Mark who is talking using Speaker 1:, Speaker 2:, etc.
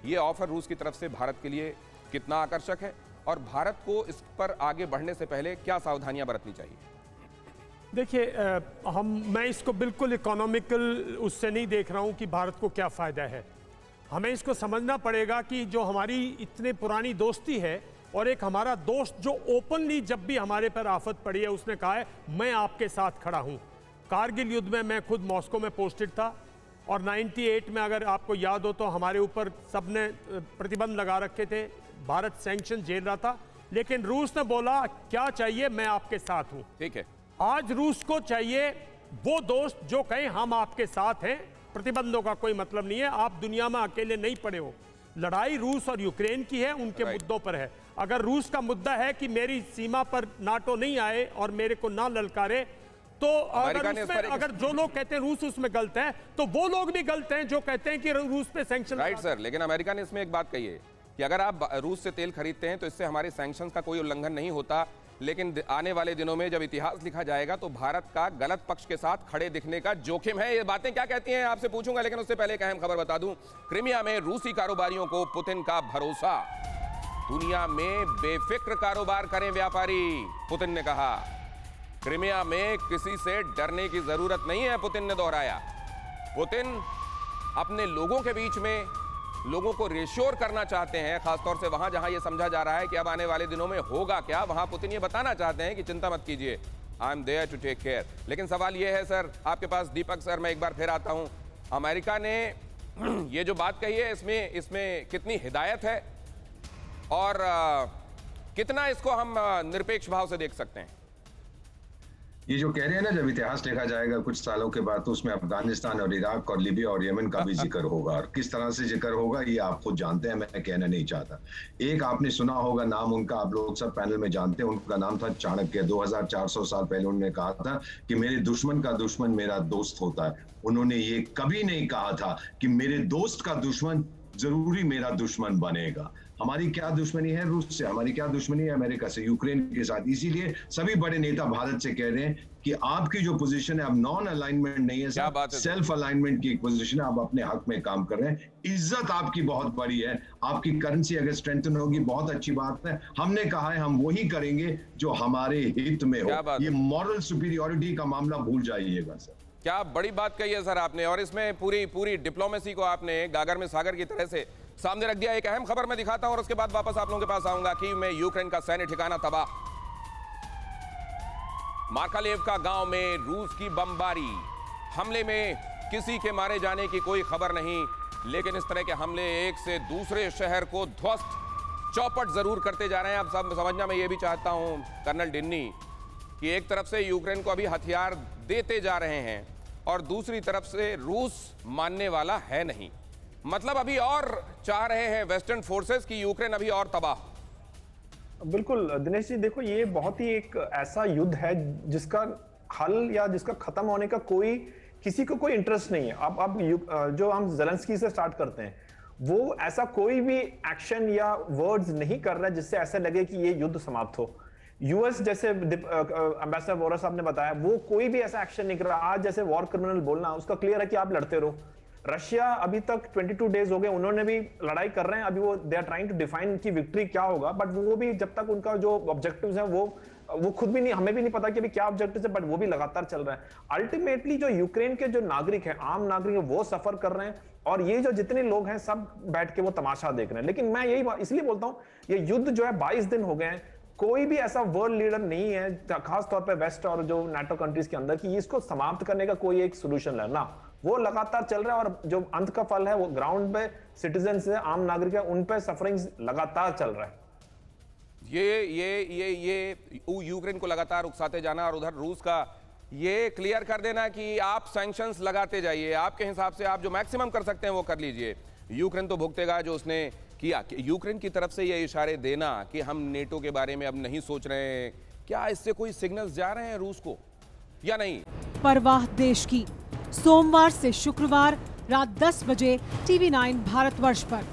Speaker 1: ये ऑफर रूस की तरफ से भारत के लिए कितना आकर्षक है और भारत को इस पर आगे बढ़ने से पहले क्या सावधानियां बरतनी चाहिए?
Speaker 2: देखिए, मैं इसको बिल्कुल इकोनॉमिकल उससे नहीं देख रहा हूं कि भारत को क्या फ़ायदा है। हमें इसको समझना पड़ेगा कि जो हमारी इतने पुरानी दोस्ती है और एक हमारा दोस्त जो ओपनली जब भी हमारे पर आफत पड़ी है उसने कहा है मैं आपके साथ खड़ा हूं। कारगिल युद्ध में मैं खुद मॉस्को में पोस्टेड था और 98 में अगर आपको याद हो तो हमारे ऊपर सबने प्रतिबंध लगा रखे थे, भारत सैंक्शन झेल रहा था, लेकिन रूस ने बोला क्या चाहिए मैं आपके साथ हूं।
Speaker 1: ठीक है,
Speaker 2: आज रूस को चाहिए वो दोस्त जो कहे हम आपके साथ हैं, प्रतिबंधों का कोई मतलब नहीं है, आप दुनिया में अकेले नहीं पड़े हो। लड़ाई रूस और यूक्रेन की है, उनके मुद्दों पर है। अगर रूस का मुद्दा है कि मेरी सीमा पर नाटो नहीं आए और मेरे को ना ललकारे, तो अगर जो लोग कहते हैं रूस उसमें गलत है तो वो लोग भी गलत हैं जो कहते हैं कि रूस पे सैंक्शन।
Speaker 1: राइट सर, लेकिन अमेरिका ने इसमें एक बात कही है कि अगर आप रूस से तेल खरीदते हैं तो इससे हमारे सैंक्शंस का कोई उल्लंघन नहीं होता, लेकिन आने वाले दिनों में जब इतिहास लिखा जाएगा तो भारत का गलत पक्ष के साथ खड़े दिखने का जोखिम है। ये बातें क्या कहती हैं आपसे पूछूंगा, लेकिन उससे पहले एक अहम खबर बता दूं। क्रीमिया में रूसी कारोबारियों को पुतिन का भरोसा, दुनिया में बेफिक्र कारोबार करें व्यापारी, पुतिन ने कहा। क्रीमिया में किसी से डरने की जरूरत नहीं है, पुतिन ने दोहराया। पुतिन अपने लोगों के बीच में लोगों को रिश्योर करना चाहते हैं, खासतौर से वहां जहां यह समझा जा रहा है कि अब आने वाले दिनों में होगा क्या, वहां पुतिन ये बताना चाहते हैं कि चिंता मत कीजिए, I am there to take care. लेकिन सवाल यह है सर, आपके पास दीपक सर, मैं एक बार फिर आता हूं, अमेरिका ने ये जो बात कही है इसमें कितनी हिदायत है और कितना इसको हम निरपेक्ष भाव से देख सकते हैं?
Speaker 3: ये जो कह रहे हैं ना, जब इतिहास लिखा जाएगा कुछ सालों के बाद तो उसमें अफगानिस्तान और इराक और लीबिया और यमन का भी जिक्र होगा, और किस तरह से जिक्र होगा ये आप खुद जानते हैं, मैं कहना नहीं चाहता। एक आपने सुना होगा नाम उनका, आप लोग सब पैनल में जानते हैं, उनका नाम था चाणक्य। 2400 साल पहले उन्होंने कहा था कि मेरे दुश्मन का दुश्मन मेरा दोस्त होता है। उन्होंने ये कभी नहीं कहा था कि मेरे दोस्त का दुश्मन जरूरी मेरा दुश्मन बनेगा। हमारी क्या दुश्मनी है रूस से, हमारी क्या दुश्मनी है अमेरिका से, यूक्रेन के साथ। इसीलिए सभी बड़े नेता भारत से कह रहे हैं कि आपकी जो पोजीशन है अब नॉन अलाइनमेंट नहीं है, सेल्फ अलाइनमेंट की एक पोजीशन है, आप अपने हक में काम कर रहे हैं। इज्जत आपकी बहुत बड़ी है, आपकी करेंसी अगर स्ट्रेंथन होगी बहुत अच्छी बात है। हमने कहा है हम वही करेंगे जो हमारे हित में हो। ये मॉरल सुपीरियरिटी का मामला भूल जाइएगा सर।
Speaker 1: क्या बड़ी बात कही है सर आपने, और इसमें पूरी डिप्लोमेसी को आपने गागर में सागर की तरह से सामने रख दिया। एक अहम खबर मैं दिखाता हूं और उसके बाद वापस आप लोगों के पास आऊंगा। कीव में यूक्रेन का सैन्य ठिकाना तबाह, मार्कालेव का गांव में रूस की बमबारी, हमले में किसी के मारे जाने की कोई खबर नहीं, लेकिन इस तरह के हमले एक से दूसरे शहर को ध्वस्त चौपट जरूर करते जा रहे हैं। अब सब समझना मैं ये भी चाहता हूं कर्नल डिन्नी कि एक तरफ से यूक्रेन को अभी हथियार देते जा रहे हैं और दूसरी तरफ से रूस मानने वाला है नहीं, मतलब अभी और चाह रहे हैं वेस्टर्न फोर्सेस की यूक्रेन अभी और तबाह।
Speaker 4: बिल्कुल दिनेश जी, देखो ये बहुत ही एक ऐसा युद्ध है जिसका हल या जिसका खत्म होने का किसी को कोई इंटरेस्ट नहीं है। अब जो हम ज़ेलेंस्की से स्टार्ट करते हैं, वो ऐसा कोई भी एक्शन या वर्ड्स नहीं कर रहा है जिससे ऐसा लगे कि ये युद्ध समाप्त हो। यूएस जैसे एम्बेसडर वोरा साहब ने बताया, वो कोई भी ऐसा एक्शन नहीं कर रहा। आज जैसे वॉर क्रिमिनल बोलना, उसका क्लियर है कि आप लड़ते रहो। रशिया अभी तक 22 डेज हो गए, उन्होंने भी लड़ाई कर रहे हैं। अभी वो they are trying to define कि विक्ट्री क्या होगा, बट वो भी जब तक उनका जो ऑब्जेक्टिव्स हैं वो खुद भी नहीं, हमें भी नहीं पता कि अभी क्या ऑब्जेक्टिव्स है, बट वो भी लगातार चल रहा है। अल्टीमेटली जो यूक्रेन के जो नागरिक हैं, आम नागरिक हैं, वो सफर कर रहे हैं और ये जो जितने लोग हैं सब बैठ के वो तमाशा देख रहे हैं। लेकिन मैं यही इसलिए बोलता हूं, ये युद्ध जो है 22 दिन हो गए हैं, कोई भी ऐसा वर्ल्ड लीडर नहीं है, खास तौर पे वेस्ट और जो नाटो कंट्रीज के अंदर, कि इसको समाप्त करने का कोई एक सोल्यूशन है ना। वो लगातार चल रहा है और जो अंत का फल है वो ग्राउंड पे सिटीजन है, आम नागरिक है, उन पे सफरिंग लगातार चल रहा है।
Speaker 1: ये यूक्रेन को लगातार उकसाते जाना और उधर रूस का ये क्लियर कर देना कि आप सैंक्शंस लगाते जाइए, आपके हिसाब से आप जो मैक्सिमम कर सकते हैं वो कर लीजिए। यूक्रेन तो भुगतेगा जो उसने किया। यूक्रेन की तरफ से ये इशारे देना कि हम नेटो के बारे में अब नहीं सोच रहे हैं, क्या इससे कोई सिग्नल्स जा रहे हैं रूस को या नहीं?
Speaker 5: परवाह देश की, सोमवार से शुक्रवार रात 10 बजे TV9 भारतवर्ष पर।